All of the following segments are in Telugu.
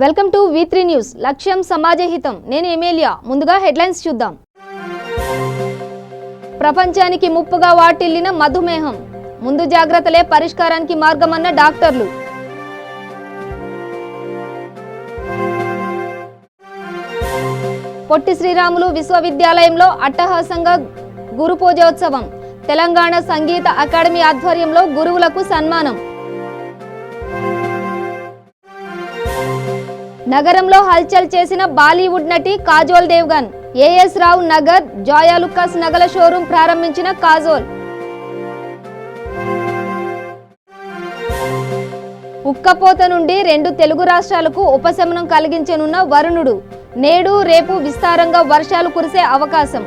Welcome to V3 news. లక్ష్యం సమాజ హితం. నేను ఎమేలియా. ముందుగా హెడ్లైన్స్ చూద్దాం. ప్రపంచానికి ముప్పుగా వాటిల్లిన మధుమేహం. ముందు జాగ్రత్తలే పరిష్కారానికి మార్గమన్న డాక్టర్లు. పొట్టి శ్రీరాములు విశ్వవిద్యాలయంలో అట్టహాసంగా గురు పూజోత్సవం. తెలంగాణ సంగీత అకాడమీ ఆధ్వర్యంలో గురువులకు సన్మానం. నగరంలో హల్చల్ చేసిన బాలీవుడ్ నటి కాజోల్ దేవ్గన్. ఏఎస్ రావు నగర్, జోయా లుకాస్ నగల షోరూం ప్రారంభించిన కాజోల్. ఉక్కపోత నుండి 2 తెలుగు రాష్ట్రాలకు ఉపశమనం కలిగించనున్న వరుణుడు. నేడు రేపు విస్తారంగా వర్షాలు కురిసే అవకాశం.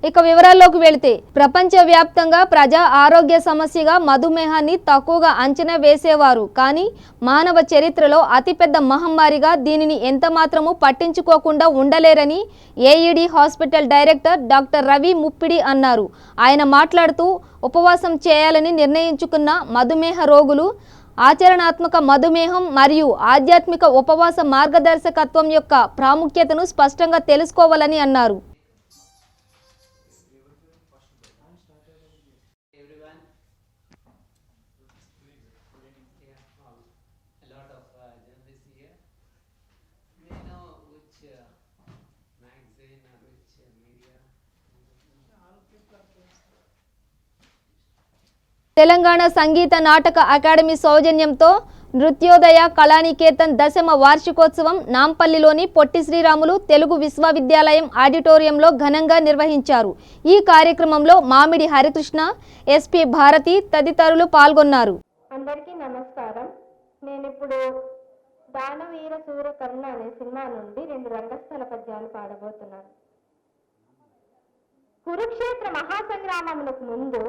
ఇక వివరాల్లోకి వెళితే, ప్రపంచవ్యాప్తంగా ప్రజా ఆరోగ్య సమస్యగా మధుమేహాన్ని తక్కువగా అంచనా వేసేవారు. కానీ మానవ చరిత్రలో అతిపెద్ద మహమ్మారిగా దీనిని ఎంతమాత్రము పట్టించుకోకుండా ఉండలేరని AED hospital director doctor Ravi Muppidi అన్నారు. ఆయన మాట్లాడుతూ, ఉపవాసం చేయాలని నిర్ణయించుకున్న మధుమేహ రోగులు ఆచరణాత్మక మధుమేహం మరియు ఆధ్యాత్మిక ఉపవాస మార్గదర్శకత్వం యొక్క ప్రాముఖ్యతను స్పష్టంగా తెలుసుకోవాలని అన్నారు. తెలంగాణ సంగీత నాటక అకాడమీ సౌజన్యంతో నృత్యోదయ కళానికేతన్ 10వ వార్షికోత్సవం నాంపల్లిలోని పొట్టి శ్రీరాములు తెలుగు విశ్వవిద్యాలయం ఆడిటోరియంలో ఘనంగా నిర్వహించారు. ఈ కార్యక్రమంలో మామిడి హరికృష్ణ, ఎస్పీ భారతి తదితరులు పాల్గొన్నారు. అందరికీ నమస్కారం. నేను ఇప్పుడు దానవీర సూర కర్ణ అనే సినిమా నుండి 2 రంగస్థల పద్యాలు పాడబోతున్నాను. కురుక్షేత్ర మహాసంగ్రామమునకు ముందు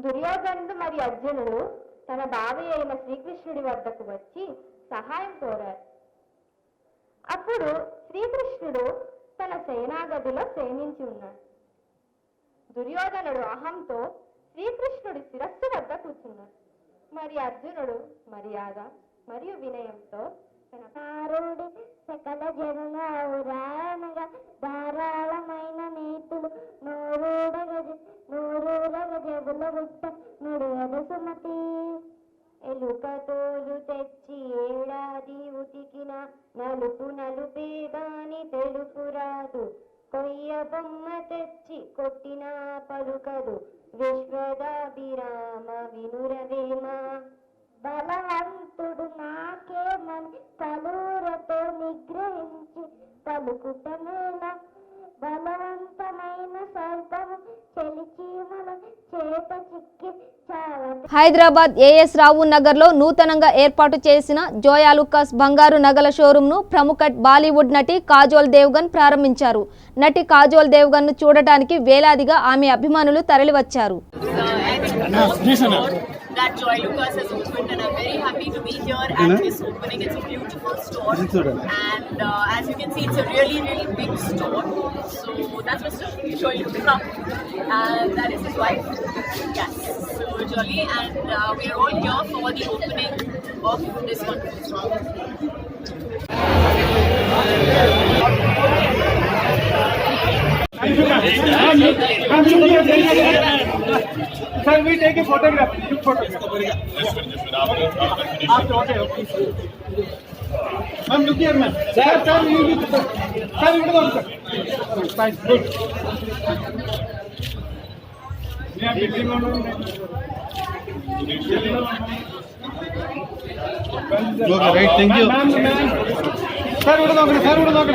దుర్యోధనుడు మరియు అర్జునుడు తన బావి అయిన శ్రీకృష్ణుడి వద్దకు వచ్చి సహాయం కోరారు. అప్పుడు శ్రీకృష్ణుడు తన సేనాగదిలో శయనించి ఉన్నాడు. దుర్యోధనుడు అహంతో శ్రీకృష్ణుడి శిరస్సు వద్ద కూర్చున్నాడు. మరి అర్జునుడు మర్యాద మరియు వినయంతో తన కారుడి సకల జనులాగా ధారాళమైన నీతులు నూరూరగ జబుల గుట్ట నుడియదు సుమతి. ఎలుకతోలు తెచ్చి ఏడాది ఉతికిన నలుపే గాని తెలుపు రాదు. కొయ్య బొమ్మ తెచ్చి కొట్టినా పలుకదు. విశ్వదాభిరామ వినురవేమ. బలవంతుడు నాకేమని పలురతో నిగ్రహించి పలుకుటమేల. బలవంతమైన సర్పము చెలిచీమల చేత చిక్కి చావదు. హైదరాబాద్ ఏఎస్ రావు నగర్లో నూతనంగా ఏర్పాటు చేసిన జోయా లుకాస్ బంగారు నగల షోరూంను ప్రముఖ బాలీవుడ్ నటి కాజోల్ దేవ్గన్ ప్రారంభించారు. నటి కాజోల్ దేవ్గన్ ను చూడటానికి వేలాదిగా ఆమె అభిమానులు తరలివచ్చారు. That Joy Lucas has opened, and I'm very happy to be here at this opening. It's a beautiful store, and as you can see, it's a really big store. So that's Mr. Joy Lucas, and that is his wife. Yes, so Jolly, and we are all here for the opening of this wonderful store. Sir, we take a photograph. Group photograph. Okay. Ma'am, look here, ma'am. Sir, you look. Sir, you look, sir. Fine, good. We are building on. Okay, right. Thank you. Sir, you look. Sir, you look.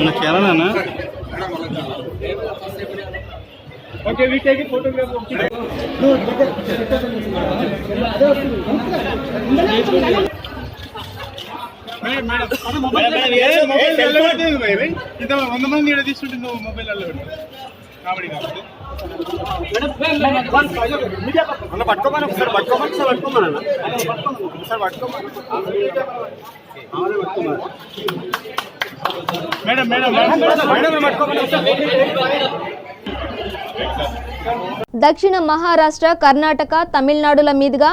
Na kya na? Okay, we take a photograph. Okay. ఇంత 100 మంది ఇక్కడ తీసుకుంటుంది మొబైల్ అల్ల కాబట్టి పట్టుకోమని ఒకసారి మేడం దక్షిణ మహారాష్ట్ర, కర్ణాటక, తమిళనాడుల మీదుగా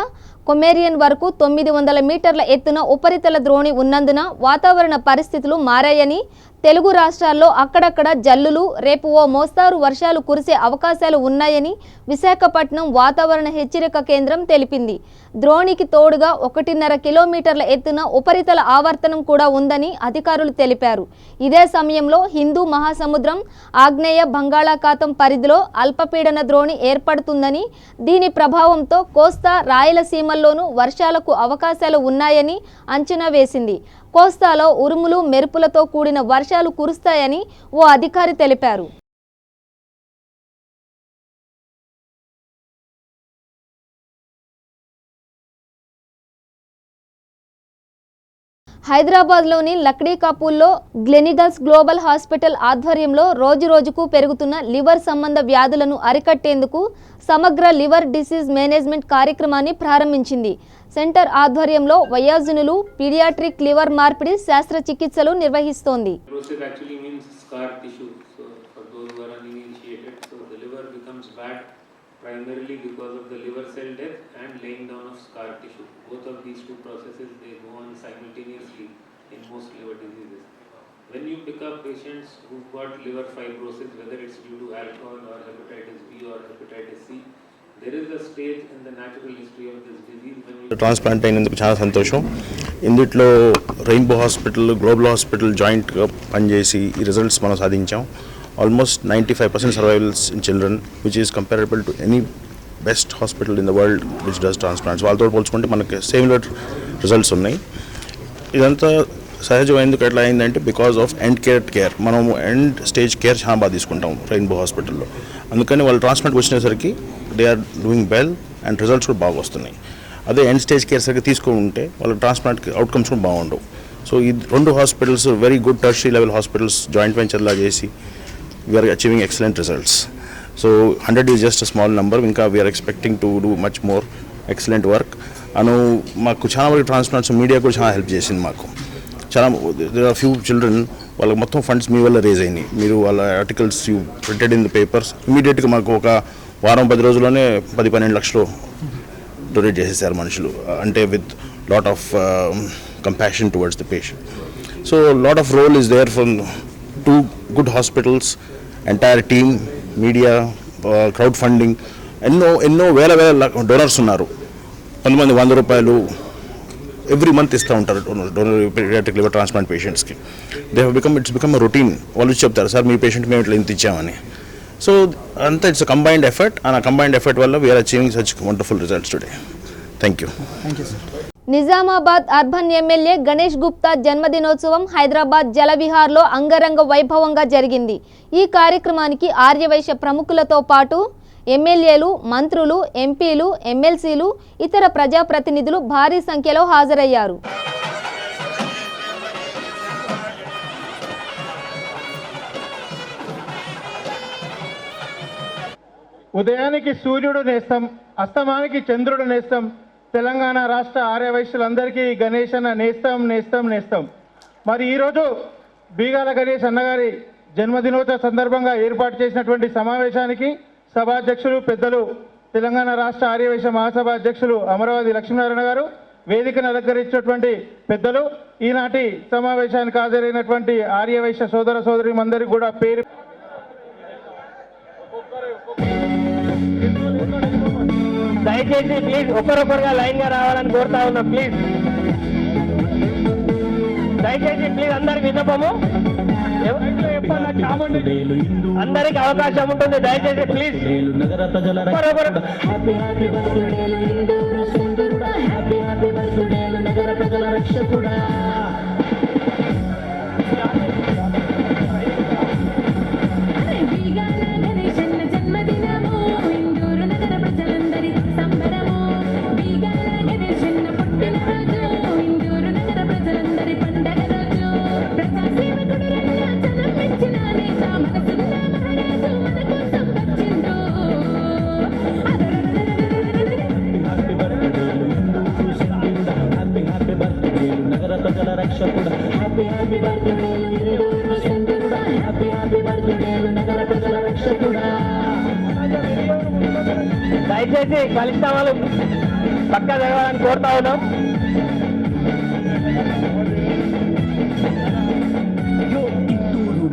కొమేరియన్ వరకు 900 మీటర్ల ఎత్తున ఉపరితల ద్రోణి ఉన్నందున వాతావరణ పరిస్థితులు మారాయని, తెలుగు రాష్ట్రాల్లో అక్కడక్కడ జల్లులు, రేపు ఓ మోస్తారు వర్షాలు కురిసే అవకాశాలు ఉన్నాయని విశాఖపట్నం వాతావరణ హెచ్చరిక కేంద్రం తెలిపింది. ద్రోణికి తోడుగా 1.5 కిలోమీటర్ల ఎత్తున ఉపరితల ఆవర్తనం కూడా ఉందని అధికారులు తెలిపారు. ఇదే సమయంలో హిందూ మహాసముద్రం, ఆగ్నేయ బంగాళాఖాతం పరిధిలో అల్పపీడన ద్రోణి ఏర్పడుతుందని, దీని ప్రభావంతో కోస్తా, రాయలసీమల్లోనూ వర్షాలకు అవకాశాలు ఉన్నాయని అంచనా వేసింది. కోస్తాలో ఉరుములు, మెరుపులతో కూడిన వర్షాలు కురుస్తాయని ఓ అధికారి తెలిపారు. హైదరాబాద్లోని లక్డీ కపూల్లో గ్లెనిగల్స్ గ్లోబల్ హాస్పిటల్ ఆధ్వర్యంలో రోజురోజుకు పెరుగుతున్న లివర్ సంబంధ వ్యాధులను అరికట్టేందుకు సమగ్ర లివర్ డిసీజ్ మేనేజ్మెంట్ కార్యక్రమాన్ని ప్రారంభించింది. సెంటర్ ఆధ్వర్యంలో వయోజనులు పీడియాట్రిక్ లివర్ మార్పిడి శస్త్రచికిత్సలు నిర్వహిస్తోంది. Primarily because of the liver cell death and laying down of scar tissue. Both of these two processes, they go on simultaneously in most liver diseases. When you pick up patients who've got liver fibrosis, whether it's due to alcohol or hepatitis B or hepatitis C, there is a stage in the natural history of this disease when you... transplant అయినందుకు చాలా సంతోషం. ఇందులో రెయిన్బో హాస్పిటల్, గ్లోబల్ హాస్పిటల్ జాయింట్గా పనిచేసి ఈ రిజల్ట్స్ మనం సాధించాం. Almost 95% survivals in children, which is comparable to any best hospital in the world which does transplants. వాళ్ళతో పోల్చుకుంటే మనకి సిమిలర్ రిజల్ట్స్ ఉన్నాయి. ఇదంతా సహజం ఎందుకు ఎట్లా అయిందంటే బికాస్ ఆఫ్ ఎండ్ కేర్. మనం ఎండ్ స్టేజ్ కేర్ చాలా బాగా తీసుకుంటాం రెయిన్బో హాస్పిటల్లో. అందుకని వాళ్ళు ట్రాన్స్ప్లాంట్కి వచ్చినసరికి they are doing well and results కూడా బాగా వస్తున్నాయి. అదే ఎండ్ స్టేజ్ కేర్ సరిగ్గా తీసుకుంటే వాళ్ళ ట్రాన్స్ప్లాంట్కి అవుట్కమ్స్ కూడా బాగుండవు. సో ఈ రెండు hospitals very good tertiary level hospitals joint వెంచర్లా చేసి we are achieving excellent results. So 100 is just a small number. Inka we are expecting to do much more excellent work. Anu maaku chaana varaku transplants media ko chaana help chesindi maaku. Chaana there are few children వాళ్ళ మొత్తం ఫండ్స్ మీ వల్ల రేజ్ అయినాయి. మీరు వాళ్ళ articles you printed in the papers ఇమీడియట్గా మాకు ఒక వారం 10 రోజుల్లోనే 10-12 లక్షలు డొనేట్ చేసేసారు మనుషులు. అంటే with lot of compassion towards the patient. So lot of role is there from 2 good hospitals, entire team, media, crowd funding, ఎన్నో వేల డోనర్స్ ఉన్నారు. కొంతమంది 100 రూపాయలు ఎవ్రీ మంత్ ఇస్తూ ఉంటారు డోనర్ పీడియాట్రిక్ లివర్ ట్రాన్స్ప్లాంట్ పేషెంట్స్కి. It's become a routine. వాళ్ళు చెప్తారు సార్ మీ పేషెంట్కి మేము ఇట్లా ఇంత ఇచ్చామని. సో అంతా ఇట్స్ అ కంబైన్డ్ ఎఫర్ట్. ఆ కంబైన్డ్ ఎఫర్ట్ వల్ల we're achieving such wonderful results today. Thank you. Nizamabad urban MLA Ganesh Gupta జన్మదినోత్సవం హైదరాబాద్ జలవిహార్లో అంగరంగ వైభవంగా జరిగింది. ఈ కార్యక్రమానికి ఆర్యవైశ్య ప్రముఖులతో పాటు ఎమ్మెల్యేలు, మంత్రులు, ఎంపీలు, ఎమ్మెల్సీలు, ఇతర ప్రజాప్రతినిధులు భారీ సంఖ్యలో హాజరయ్యారు. ఉదయానికి సూర్యుడు నేస్తం, అస్తమానికి చంద్రుడు నేస్తం. తెలంగాణ రాష్ట్ర ఆర్యవైశ్యులందరికీ గణేష్ అన్న నేస్తం నేస్తం నేస్తం. మరి ఈరోజు బీగాల గణేష్ అన్నగారి జన్మదినోత్సవ సందర్భంగా ఏర్పాటు చేసినటువంటి సమావేశానికి సభాధ్యక్షులు పెద్దలు తెలంగాణ రాష్ట్ర ఆర్యవైశ్య మహాసభ అధ్యక్షులు అమరావతి లక్ష్మీనారాయణ గారు, వేదికను అలంకరించినటువంటి పెద్దలు, ఈనాటి సమావేశానికి హాజరైనటువంటి ఆర్యవైశ్య సోదర సోదరి అందరికీ కూడా పేరు దయచేసి ప్లీజ్ ఒకరొకరుగా లైన్ గా రావాలని కోరుతా ఉన్నా. ప్లీజ్ దయచేసి ప్లీజ్ అందరికి విన్నపము, అందరికి అవకాశం ఉంటుంది. దయచేసి ప్లీజ్ దయచేసి కలిసిన వాళ్ళు పక్క జరగాలని కోరుతా ఉన్నాం.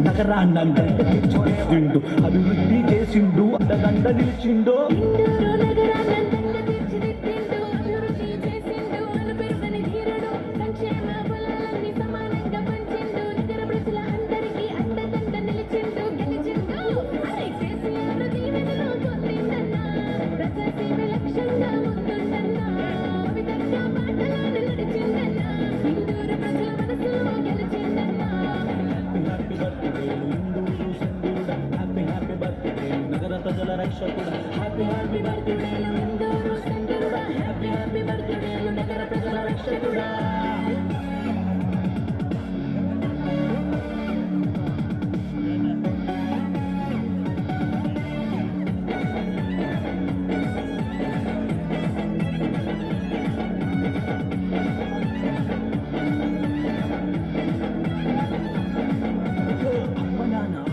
నగరాన్నిండు అభివృద్ధి చేసిండు అండదండ నిలిచిండు. నగర ప్రజల రక్షకుడా హ్యాపీ హ్యాపీ బర్త్డే ఇందూరు సంగరుడా హ్యాపీ హ్యాపీ బర్త్డే నగర ప్రజల రక్షకుడా.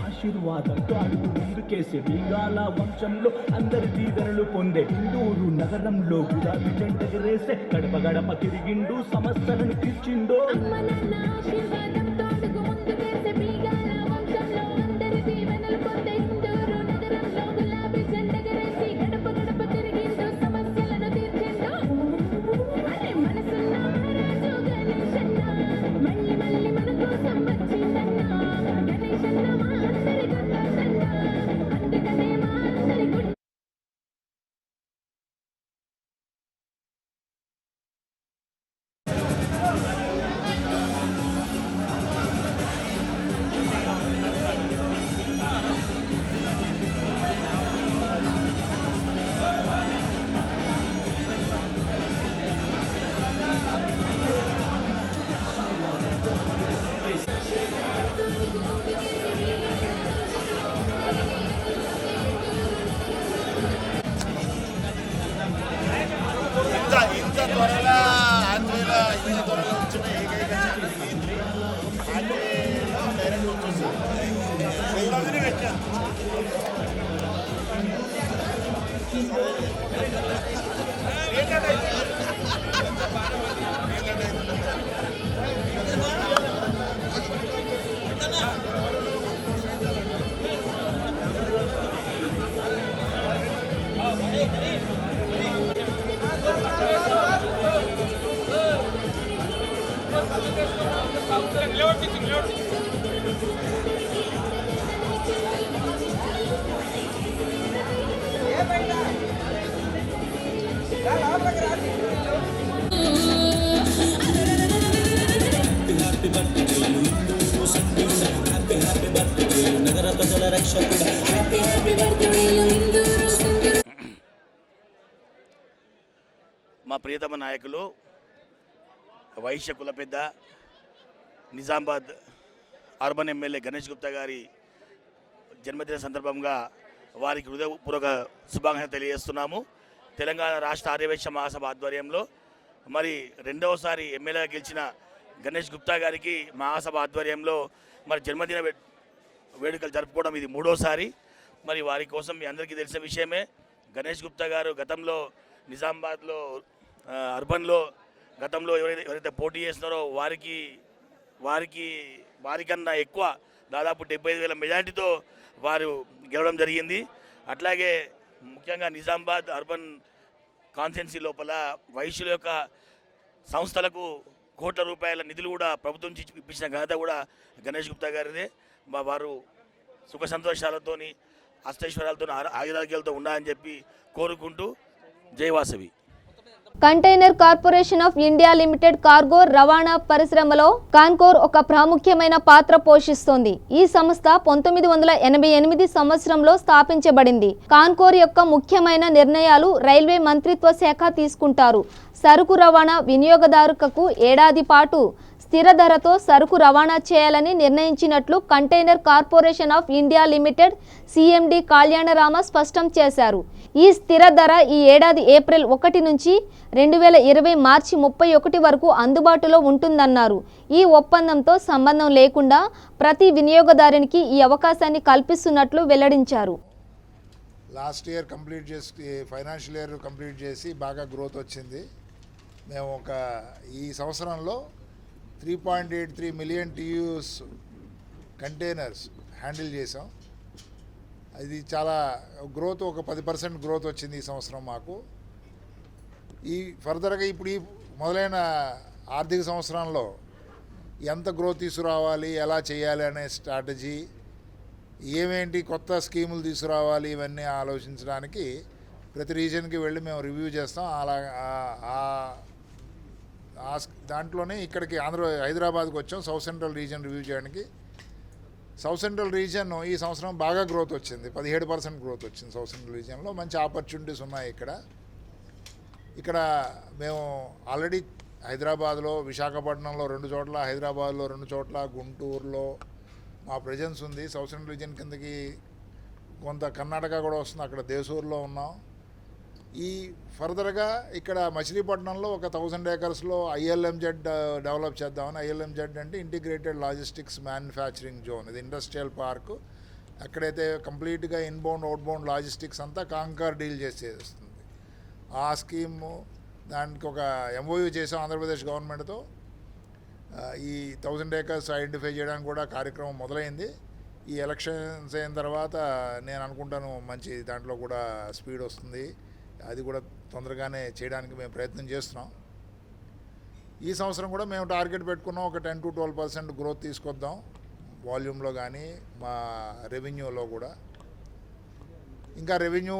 ఆశీర్వాదంతో అడుగు ముందుకేసే బీగాల వంశంలో అందరి దీవెనలు పొందే ఇందూరు నగరంలో గులాబీ జెండెగరేసే గడప గడప తిరిగిండు సమస్యలను తీర్చిండు. నగర ప్రజల రక్షకుడా హ్యాపీ హ్యాపీ బర్త్డే ఇందూరు సంగరుడా. మా ప్రియతమ నాయకులు వైశ్య కుల పెద్ద నిజామాబాద్ అర్బన్ ఎమ్మెల్యే గణేష్ గుప్తా గారి జన్మదిన సందర్భంగా వారికి హృదయపూర్వక శుభాకాంక్షలు తెలియజేస్తున్నాము. తెలంగాణ రాష్ట్ర ఆర్యవైశ్య మహాసభ ఆధ్వర్యంలో మరి రెండవసారి ఎమ్మెల్యేగా గెలిచిన గణేష్ గుప్తా గారికి మహాసభ ఆధ్వర్యంలో మరి జన్మదిన వేడుకలు జరుపుకోవడం ఇది మూడోసారి. మరి వారి కోసం మీ అందరికీ తెలిసిన విషయమే. గణేష్ గుప్తా గారు గతంలో నిజామాబాద్లో అర్బన్లో గతంలో ఎవరైతే పోటీ చేస్తున్నారో వారికన్నా ఎక్కువ దాదాపు 75,000 మెజార్టీతో వారు గెలవడం జరిగింది. అట్లాగే ముఖ్యంగా నిజామాబాద్ అర్బన్ కాన్స్టిట్యున్సీ లోపల వైశ్యుల యొక్క సంస్థలకు కోట్ల రూపాయల నిధులు కూడా ప్రభుత్వం నుంచి ఇప్పించిన ఘనత కూడా గణేష్ గుప్తా గారిదే. వారు సుఖ సంతోషాలతోని అష్టైశ్వర్యాలతో ఆయుధాలతో ఉండాలని చెప్పి కోరుకుంటూ జై Vasavi. Container corporation of India limited cargo రవాణా పరిశ్రమలో కాన్కోర్ ఒక ప్రాముఖ్యమైన పాత్ర పోషిస్తోంది. ఈ సంస్థ 1988 సంవత్సరంలో స్థాపించబడింది. కాన్కోర్ యొక్క ముఖ్యమైన నిర్ణయాలు రైల్వే మంత్రిత్వ శాఖ తీసుకుంటారు. సరుకు రవాణా వినియోగదారులకు ఏడాది పాటు స్థిర ధరతో సరుకు రవాణా చేయాలని నిర్ణయించినట్లు container corporation of India limited CMD Kalyanarama స్పష్టం చేశారు. ఈ స్థిర ధర ఈ ఏడాది ఏప్రిల్ 1 నుంచి 2020 మార్చి 31 వరకు అందుబాటులో ఉంటుందన్నారు. ఈ ఒప్పందంతో సంబంధం లేకుండా ప్రతి వినియోగదారునికి ఈ అవకాశాన్ని కల్పిస్తున్నట్లు వెల్లడించారు. లాస్ట్ ఇయర్ కంప్లీట్ చేసి ఫైనాన్షియల్ ఇయర్ కంప్లీట్ చేసి బాగా గ్రోత్ వచ్చింది. మేము ఈ సంవత్సరంలో 3.83 మిలియన్ TEUs కంటైనర్స్ హ్యాండిల్ చేసాం. అది చాలా గ్రోత్, ఒక 10% గ్రోత్ వచ్చింది ఈ సంవత్సరం మాకు. ఈ ఫర్దర్గా ఇప్పుడు ఈ మొదలైన ఆర్థిక సంవత్సరంలో ఎంత గ్రోత్ తీసుకురావాలి, ఎలా చేయాలి అనే స్ట్రాటజీ, ఏమేంటి కొత్త స్కీములు తీసుకురావాలి, ఇవన్నీ ఆలోచించడానికి ప్రతి రీజన్కి వెళ్ళి మేము రివ్యూ చేస్తాం. అలా దాంట్లోనే ఇక్కడికి హైదరాబాద్కి వచ్చాం సౌత్ సెంట్రల్ రీజన్ రివ్యూ చేయడానికి. సౌత్ సెంట్రల్ రీజన్ ఈ సంవత్సరం బాగా గ్రోత్ వచ్చింది, 17% గ్రోత్ వచ్చింది. సౌత్ సెంట్రల్ రీజన్లో మంచి ఆపర్చునిటీస్ ఉన్నాయి. ఇక్కడ మేము ఆల్రెడీ హైదరాబాద్లో, విశాఖపట్నంలో 2 చోట్ల, హైదరాబాద్లో 2 చోట్ల, గుంటూరులో మా ప్రెజెన్స్ ఉంది. సౌత్ సెంట్రల్ రీజన్ కిందకి కొంత కర్ణాటక కూడా వస్తుంది, అక్కడ దేశూరులో ఉన్నాం. ఈ ఫర్దర్గా ఇక్కడ మచిలీపట్నంలో ఒక 1000 acresలో ILMZ డెవలప్ చేద్దామని. ILMZ అంటే ఇంటిగ్రేటెడ్ లాజిస్టిక్స్ మ్యానుఫ్యాక్చరింగ్ జోన్. ఇది ఇండస్ట్రియల్ పార్క్. అక్కడైతే కంప్లీట్గా ఇన్బౌండ్ అవుట్బౌండ్ లాజిస్టిక్స్ అంతా కాంకార్ డీల్ చేసేస్తుంది. ఆ స్కీము దానికి ఒక MOU చేసాం ఆంధ్రప్రదేశ్ గవర్నమెంట్తో. ఈ 1000 acres ఐడెంటిఫై చేయడానికి కూడా కార్యక్రమం మొదలైంది. ఈ ఎలక్షన్స్ అయిన తర్వాత నేను అనుకుంటాను మంచి దాంట్లో కూడా స్పీడ్ వస్తుంది. అది కూడా తొందరగానే చేయడానికి మేము ప్రయత్నం చేస్తున్నాం. ఈ సంవత్సరం కూడా మేము టార్గెట్ పెట్టుకున్నాం, ఒక 10 to 12% గ్రోత్ తీసుకొద్దాం వాల్యూమ్లో కానీ మా రెవెన్యూలో కూడా. ఇంకా రెవెన్యూ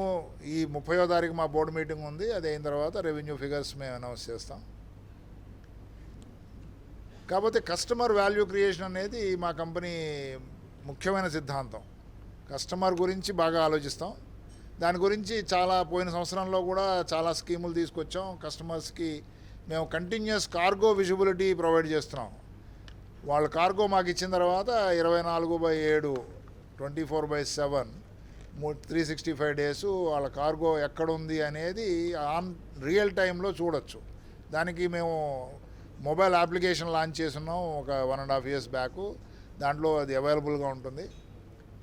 ఈ 30వ తారీఖు మా బోర్డు మీటింగ్ ఉంది. అది అయిన తర్వాత రెవెన్యూ ఫిగర్స్ మేము అనౌన్స్ చేస్తాం. కాకపోతే కస్టమర్ వాల్యూ క్రియేషన్ అనేది మా కంపెనీ ముఖ్యమైన సిద్ధాంతం. కస్టమర్ గురించి బాగా ఆలోచిస్తాం. దాని గురించి పోయిన సంవత్సరంలో కూడా చాలా స్కీములు తీసుకొచ్చాం. కస్టమర్స్కి మేము కంటిన్యూస్ కార్గో విజిబిలిటీ ప్రొవైడ్ చేస్తున్నాం. వాళ్ళ కార్గో మాకు ఇచ్చిన తర్వాత 24/7 24/7 365 days వాళ్ళ కార్గో ఎక్కడుంది అనేది ఆన్ రియల్ టైంలో చూడొచ్చు. దానికి మేము మొబైల్ అప్లికేషన్ లాంచ్ చేస్తున్నాం ఒక 1.5 years బ్యాక్. దాంట్లో అది అవైలబుల్గా ఉంటుంది.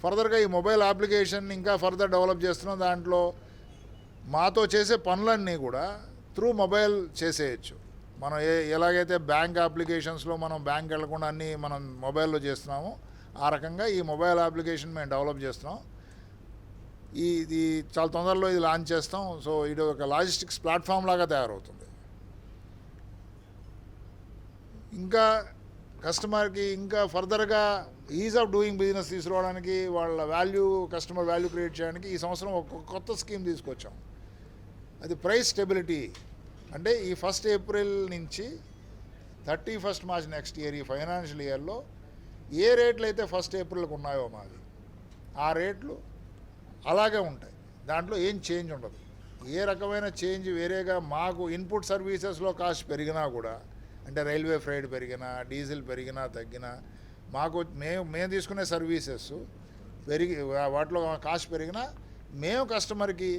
ఫర్దర్గా ఈ మొబైల్ అప్లికేషన్ ఇంకా ఫర్దర్ డెవలప్ చేస్తున్నాం. దాంట్లో మాతో చేసే పనులన్నీ కూడా త్రూ మొబైల్ చేసేయచ్చు. మనం ఎలాగైతే బ్యాంక్ అప్లికేషన్స్లో మనం బ్యాంక్ వెళ్లకుండా అన్నీ మనం మొబైల్లో చేస్తున్నామో ఆ రకంగా ఈ మొబైల్ అప్లికేషన్ మేము డెవలప్ చేస్తున్నాం. ఇది చాలా తొందరలో ఇది లాంచ్ చేస్తాం. సో ఇది ఒక లాజిస్టిక్స్ ప్లాట్ఫామ్ లాగా తయారవుతుంది. ఇంకా కస్టమర్కి ఇంకా ఫర్దర్గా ఈజ్ ఆఫ్ డూయింగ్ బిజినెస్ తీసుకురావడానికి, వాళ్ళ కస్టమర్ వాల్యూ క్రియేట్ చేయడానికి ఈ సంవత్సరం ఒక కొత్త స్కీమ్ తీసుకొచ్చాం. అది ప్రైస్ స్టెబిలిటీ. అంటే ఈ 1st April నుంచి 31st March నెక్స్ట్ ఇయర్, ఈ ఫైనాన్షియల్ ఇయర్లో ఏ రేట్లు అయితే 1st Aprilకి ఉన్నాయో మాది, ఆ రేట్లు అలాగే ఉంటాయి. దాంట్లో ఏం చేంజ్ ఉండదు. ఏ రకమైన చేంజ్ వేరేగా మాకు ఇన్పుట్ సర్వీసెస్లో కాస్ట్ పెరిగినా కూడా, అంటే రైల్వే ఫ్రైట్ పెరిగినా, డీజిల్ పెరిగినా తగ్గినా, మాకు మేము తీసుకునే సర్వీసెస్ వాటిలో కాస్ట్ పెరిగినా మేము కస్టమర్కి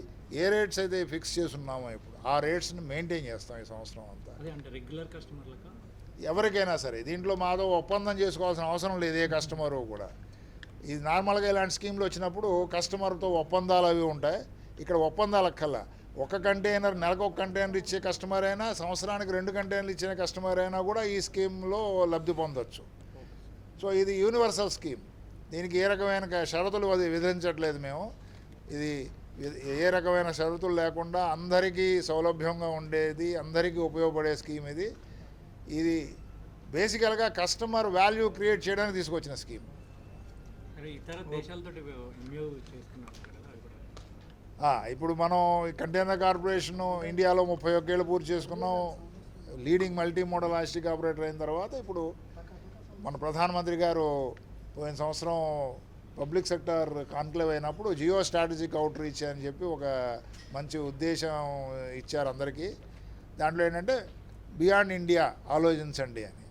ఏ రేట్స్ అయితే ఫిక్స్ చేసున్నామో ఇప్పుడు ఆ రేట్స్ని మెయింటైన్ చేస్తాం ఈ సంవత్సరం అంతా. రెగ్యులర్ కస్టమర్లకు ఎవరికైనా సరే దీంట్లో మాతో ఒప్పందం చేసుకోవాల్సిన అవసరం లేదు ఏ కస్టమరు కూడా. ఇది నార్మల్గా ఇలాంటి స్కీమ్లు వచ్చినప్పుడు కస్టమర్తో ఒప్పందాలు అవి ఉంటాయి. ఇక్కడ ఒప్పందాలక్కల్లా ఒక కంటైనర్, నెలకు ఒక కంటైనర్ ఇచ్చే కస్టమర్ అయినా, సంవత్సరానికి 2 కంటైనర్లు ఇచ్చిన కస్టమర్ అయినా కూడా ఈ స్కీమ్లో లబ్ధి పొందొచ్చు. సో ఇది యూనివర్సల్ స్కీమ్. దీనికి ఏ రకమైన షరతులు విధించట్లేదు మేము. ఇది ఏ రకమైన షరతులు లేకుండా అందరికీ సౌలభ్యంగా ఉండేది, అందరికీ ఉపయోగపడే స్కీమ్ ఇది. ఇది బేసికల్గా కస్టమర్ వాల్యూ క్రియేట్ చేయడానికి తీసుకొచ్చిన స్కీమ్. ఇతర దేశాలతో ఇప్పుడు మనం కంటైనర్ కార్పొరేషన్ ఇండియాలో 31 ఏళ్ళు పూర్తి చేసుకున్నాం. Leading multi modal logistic operator అయిన తర్వాత ఇప్పుడు మన ప్రధానమంత్రి గారు పోయిన సంవత్సరం పబ్లిక్ సెక్టర్ కాన్క్లేవ్ అయినప్పుడు జియో స్ట్రాటజిక్ అవుట్ రీచ్ అని చెప్పి ఒక మంచి ఉద్దేశం ఇచ్చారు అందరికీ. దాంట్లో ఏంటంటే బియాండ్ ఇండియా ఆలోచించండి అని.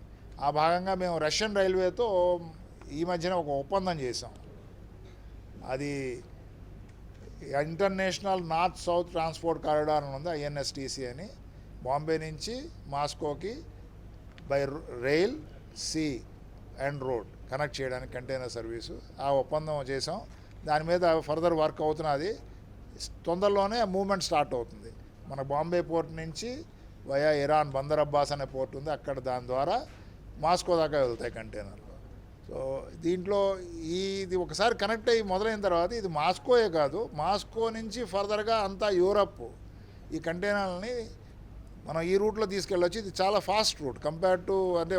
ఆ భాగంగా మేము రష్యన్ రైల్వేతో ఈ మధ్యన ఒక ఒప్పందం చేసాం. అది international north south transport corridor అని ఉంది, INSTC అని. బాంబే నుంచి మాస్కోకి by rail, sea and road connect చేయడానికి కంటైనర్ సర్వీసు. ఆ ఒప్పందం చేసాం. దాని మీద ఫర్దర్ వర్క్ అవుతున్నది. తొందరలోనే మూవ్మెంట్ స్టార్ట్ అవుతుంది. మన బాంబే పోర్ట్ నుంచి వయా ఇరాన్ బందర్ అబ్బాస్ అనే పోర్ట్ ఉంది, అక్కడ దాని ద్వారా మాస్కో దాకా వెళ్తాయి కంటైనర్లు. సో దీంట్లో ఇది ఒకసారి కనెక్ట్ అయ్యి మొదలైన తర్వాత ఇది మాస్కోయే కాదు, మాస్కో నుంచి ఫర్దర్గా అంతా యూరప్ ఈ కంటైనర్లని మనం ఈ రూట్లో తీసుకెళ్ళొచ్చు. ఇది చాలా ఫాస్ట్ రూట్ కంపేర్ టు అంటే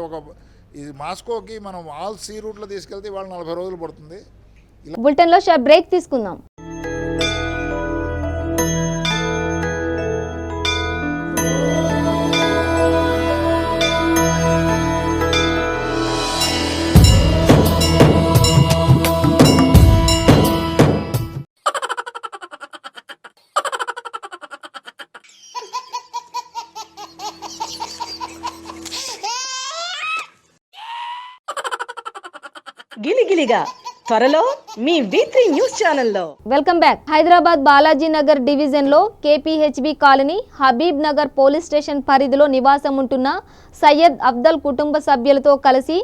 ఇది మాస్కోకి మనం ఆల్ సీ రూట్లో తీసుకెళ్తే ఇవాళ 40 రోజులు పడుతుంది. బులెటిన్లో షార్ట్ బ్రేక్ తీసుకుందాం. గిలిగిలిగా త్వరలో మీ V3 న్యూస్ ఛానల్లో. Welcome back. హైదరాబాద్ బాలాజీ నగర్ డివిజన్లో KPHB colony Habib Nagar police station పరిధిలో నివాసం ఉంటున్న సయ్యద్ అఫ్జల్ కుటుంబ సభ్యులతో కలిసి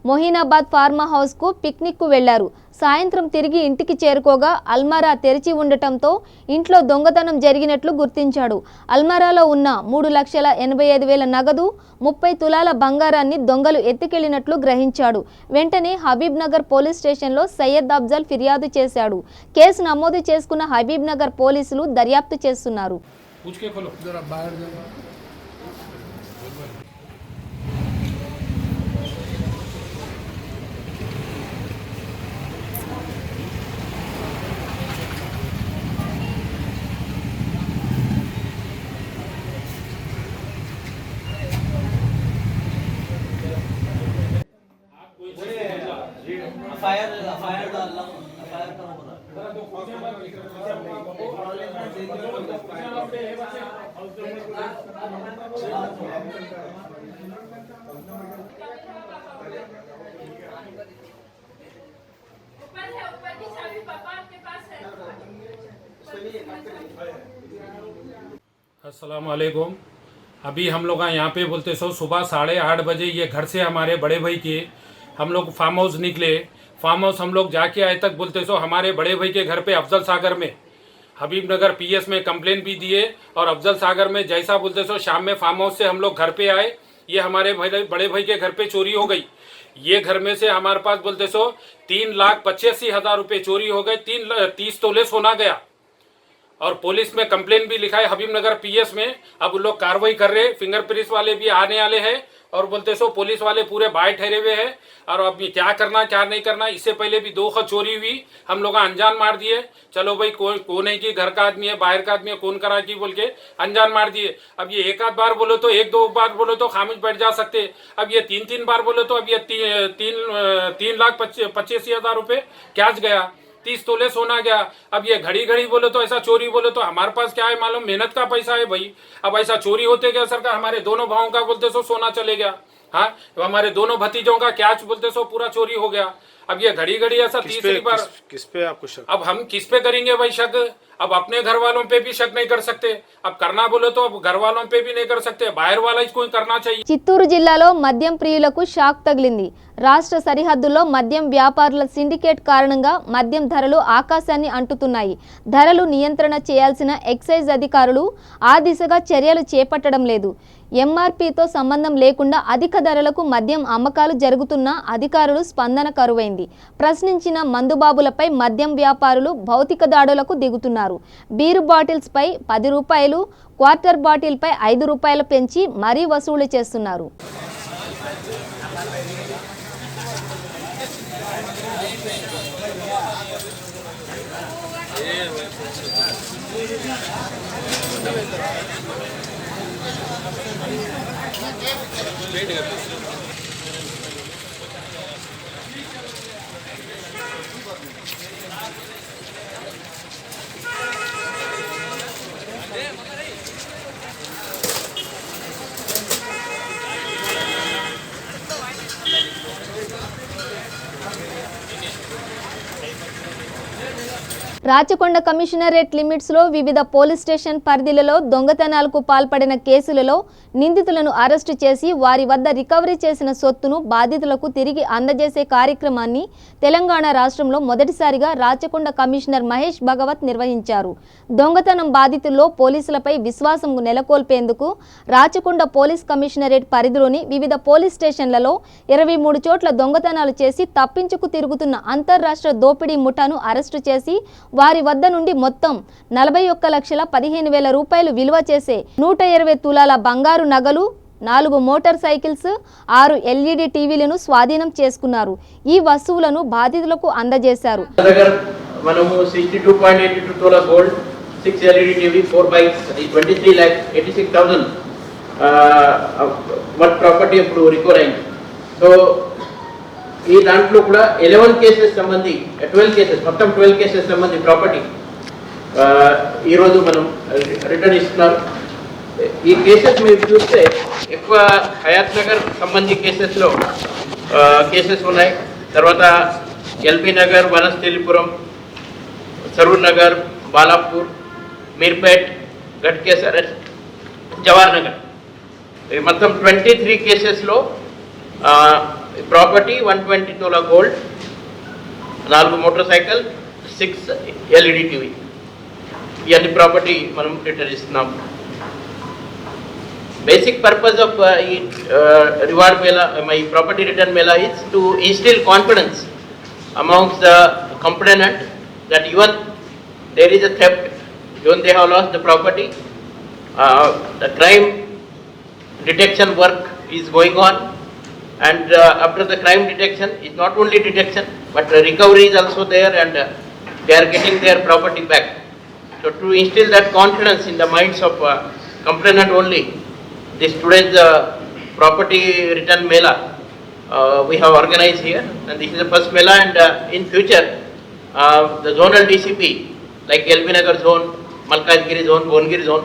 మొహినాబాద్ ఫార్మా హౌస్కు పిక్నిక్కు వెళ్లారు. సాయంత్రం తిరిగి ఇంటికి చేరుకోగా అల్మారా తెరిచి ఉండటంతో ఇంట్లో దొంగతనం జరిగినట్లు గుర్తించాడు. అల్మారాలో ఉన్న 3,85,000 నగదు, 30 తులాల బంగారాన్ని దొంగలు ఎత్తుకెళ్లినట్లు గ్రహించాడు. వెంటనే హబీబ్ నగర్ పోలీస్ స్టేషన్లో సయ్యద్ అఫ్జల్ ఫిర్యాదు చేశాడు. కేసు నమోదు చేసుకున్న హబీబ్ నగర్ పోలీసులు దర్యాప్తు చేస్తున్నారు. अस्सलाम वालेकुम। अभी हम लोग यहाँ पे बोलते सो सुबह 8:30 बजे ये घर से हमारे बड़े भाई के हम लोग फार्म हाउस निकले। फार्म हाउस हम लोग जाके आए तक बोलते सो हमारे बड़े भाई के घर पे अफजल सागर में हबीब नगर PS में कंप्लेन भी दिए और अफजल सागर में जैसा बोलते सो शाम में फार्म हाउस से हम लोग घर पे आए। ये हमारे बड़े भाई के घर पे चोरी हो गई। ये घर में से हमारे पास बोलते सो 3,85,000 रुपये चोरी हो गए। 30 तोले सोना गया और पुलिस में कंप्लेन भी लिखा है हबीब नगर PS में। अब लोग कार्रवाई कर रहे हैं, फिंगरप्रिंट्स वाले भी आने वाले हैं और बोलते सो पुलिस वाले पूरे बाहर ठहरे हुए हैं। और अब क्या करना क्या नहीं करना, इससे पहले भी 2 चोरी हुई, हम लोग अनजान मार दिए। चलो भाई कौन है कि घर का आदमी है बाहर का आदमी है कौन करा की बोल के अनजान मार दिए। अब ये एक आध बार बोलो तो 1-2 बार बोलो तो खामिश बैठ जा सकते, अब ये 3-3 बार बोलो तो अब ये 3,25,000 रुपये कैश गया, 30 तोले सोना गया। अब ये घड़ी बोलो तो ऐसा चोरी बोलो तो हमारे पास क्या है मालूम, मेहनत का पैसा है भाई। अब ऐसा चोरी होते क्या सरकार, हमारे दोनों भाइयों का बोलते सो सोना चले गया। हाँ, हमारे दोनों भतीजों का कैश बोलते सो पूरा चोरी हो गया। अब ये घड़ी ऐसा 30 बार किस पे आपको शक? अब हम किस पे करेंगे भाई शक, अब अपने घर वालों पे भी शक नहीं कर सकते, अब करना बोले तो अब घर वालों पे भी नहीं कर सकते, बाहर वाला इसको करना चाहिए। చిత్తూరు జిల్లాలో మద్యం ప్రియులకు షాక్ తగిలింది. రాష్ట్ర సరిహద్దుల్లో మద్యం వ్యాపారుల సిండికేట్ కారణంగా మద్యం ధరలు ఆకాశాన్ని అంటుతున్నాయి. ధరలు నియంత్రణ చేయాల్సిన ఎక్సైజ్ అధికారులు ఆ దిశగా చర్యలు చేపట్టడం లేదు. MRPతో సంబంధం లేకుండా అధిక ధరలకు మద్యం అమ్మకాలు జరుగుతున్నా అధికారులు స్పందన కరువైంది. ప్రశ్నించిన మందుబాబులపై మద్యం వ్యాపారులు భౌతిక దాడులకు దిగుతున్నారు. బీరు బాటిల్స్ పై 10 రూపాయలు, క్వార్టర్ బాటిల్ పై 5 రూపాయలు పెంచి మరీ వసూలు చేస్తున్నారు. రాచకొండ కమిషనరేట్ లిమిట్స్లో వివిధ పోలీస్ స్టేషన్ పరిధిలలో దొంగతనాలకు పాల్పడిన కేసులలో నిందితులను అరెస్టు చేసి వారి వద్ద రికవరీ చేసిన సొత్తును బాధితులకు తిరిగి అందజేసే కార్యక్రమాన్ని తెలంగాణ రాష్ట్రంలో మొదటిసారిగా రాచకొండ కమిషనర్ మహేష్ భగవత్ నిర్వహించారు. దొంగతనం బాధితుల్లో పోలీసులపై విశ్వాసం నెలకొల్పేందుకు రాచకొండ పోలీస్ కమిషనరేట్ పరిధిలోని వివిధ పోలీస్ స్టేషన్లలో 23 చోట్ల దొంగతనాలు చేసి తప్పించుకు తిరుగుతున్న అంతర్రాష్ట్ర దోపిడీ ముఠాను అరెస్టు చేసి వారి వద్ద నుండి మొత్తం 41,15,000 రూపాయలు విలువ చేసే 120 తులాల బంగారు నగలు, 4 మోటార్ సైకిల్స్, 6 LED టీవీలను స్వాధీనం చేసుకున్నారు. ఈ వస్తువులను బాధితులకు అందజేశారు. మనము 62.82 తులా gold, 6 LED TV, 4 bikes, 23,86,000 worth property ఇప్పుడు రికవర్ అయింది. సో ఈ దాంట్లో కూడా 11 కేసెస్ సంబంధి 12 కేసెస్ మొత్తం 12 కేసెస్ సంబంధి ప్రాపర్టీ ఈరోజు మనం రిటర్న్ ఇస్తున్నారు. ఈ కేసెస్ మీరు చూస్తే ఎక్కువ హయాత్ నగర్ సంబంధి కేసెస్లో కేసెస్ ఉన్నాయి. తర్వాత ఎల్బీ నగర్, వనస్థలిపురం, సరూర్ నగర్, బాలాపూర్, మీర్పేట్, గట్కేసర్, జవహర్ నగర్, మొత్తం 23 కేసెస్లో ప్రాపర్టీ 120 తులా gold, 4 motorcycle, 6 LED TV, ఇవన్నీ ప్రాపర్టీ మనం రిటర్న్ ఇస్తున్నాం. బేసిక్ పర్పస్ ఆఫ్ ఈ reward mela, my property return mela is to instil confidence amongst the complainant that even there is a theft, when they have lost the property, the crime detection work is going on, and after the crime detection is not only detection but recovery is also there, and they are getting their property back. So to instill that confidence in the minds of complainant only, this today's property return mela we have organized here, and this is the first mela, and in future the zonal DCP like LB Nagar zone, Malkajgiri zone, Bongiri zone,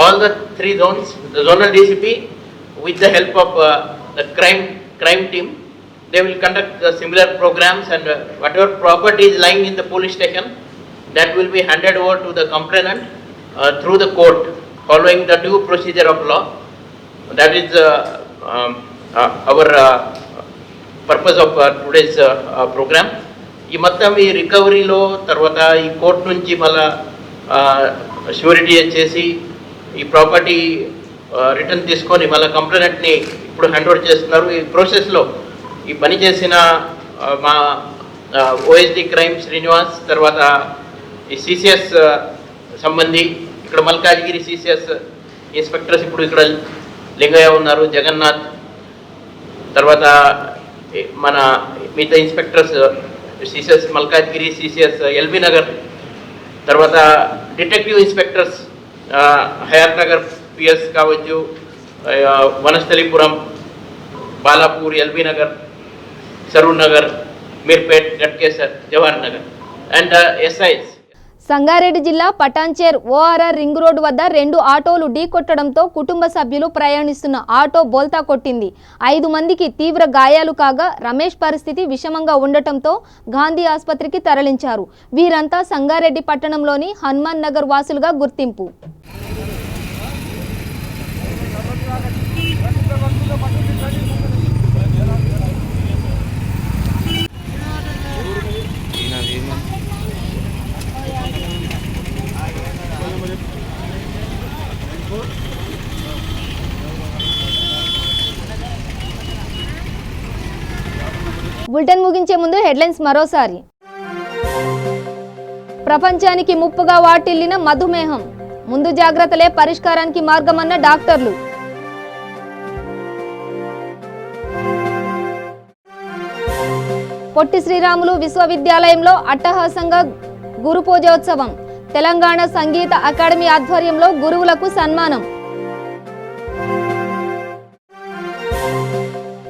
all the 3 zones, the zonal DCP with the help of the crime team, they will conduct similar programs, and whatever property is lying in the police station, that will be handed over to the complainant through the court, following the due procedure of law. That is our purpose of today's program. ఈ మొత్తం ఈ రికవరీలో తర్వాత ఈ కోర్టు నుంచి మళ్ళా ష్యూరిటీ చేసి ఈ ప్రాపర్టీ రిటర్న్ తీసుకొని మళ్ళీ కంప్లైనెంట్ని ఇప్పుడు హ్యాండ్ ఓవర్ చేస్తున్నారు. ఈ ప్రాసెస్లో ఈ పని చేసిన మా ఓఎస్డి క్రైమ్ శ్రీనివాస్, తర్వాత ఈ సిసిఎస్ సంబంధి ఇక్కడ మల్కాజ్గిరి సిసిఎస్ ఇన్స్పెక్టర్స్ ఇప్పుడు ఇక్కడ లింగయ్య ఉన్నారు, జగన్నాథ్, తర్వాత మన మిగతా inspectors CCS Malkajgiri, CCS LB Nagar, తర్వాత detective inspectors Hayat Nagar PS కావచ్చు, Vanasthalipuram, Balapur, LB Nagar, Saroor Nagar, Meerpet, Ghatkesar, Jawahar Nagar, and SIs. Sangareddy జిల్లా పటాన్చేర్ ఓఆర్ఆర్ రింగ్ రోడ్డు వద్ద 2 ఆటోలు ఢీకొట్టడంతో కుటుంబ సభ్యులు ప్రయాణిస్తున్న ఆటో బోల్తా కొట్టింది. 5 మందికి తీవ్ర గాయాలు కాగా రమేష్ పరిస్థితి విషమంగా ఉండటంతో గాంధీ ఆసుపత్రికి తరలించారు. వీరంతా సంగారెడ్డి పట్టణంలోని హనుమాన్ నగర్ వాసులుగా గుర్తింపు. బులెటిన్ ముగించే ముందు హెడ్లైన్స్ మరోసారి. ప్రపంచానికి ముప్పుగా వాటిల్లిన మధుమేహం, ముందు జాగ్రత్తలే పరిష్కారానికి మార్గమన్న డాక్టర్లు. పొట్టి శ్రీరాములు విశ్వవిద్యాలయంలో అట్టహాసంగా గురు పూజోత్సవం, తెలంగాణ సంగీత అకాడమీ ఆధ్వర్యంలో గురువులకు సన్మానం.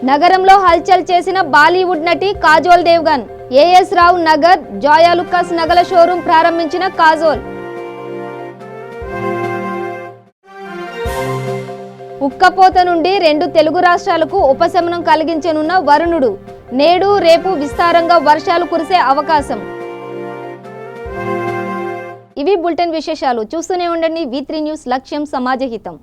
నగరంలో హల్చల్ చేసిన బాలీవుడ్ నటి కాజోల్ దేవ్గన్, ఏఎస్ రావు నగర్, జాయా లుకాస్ నగల షోరూం ప్రారంభించిన కాజోల్. ఉక్కపోత నుండి 2 తెలుగు రాష్ట్రాలకు ఉపశమనం కలిగించనున్న వరుణుడు, నేడు రేపు విస్తారంగా వర్షాలు కురిసే అవకాశం. ఇవి బులెటిన్ విశేషాలు. చూస్తూనే ఉండండి V3 న్యూస్, లక్ష్యం సమాజహితం.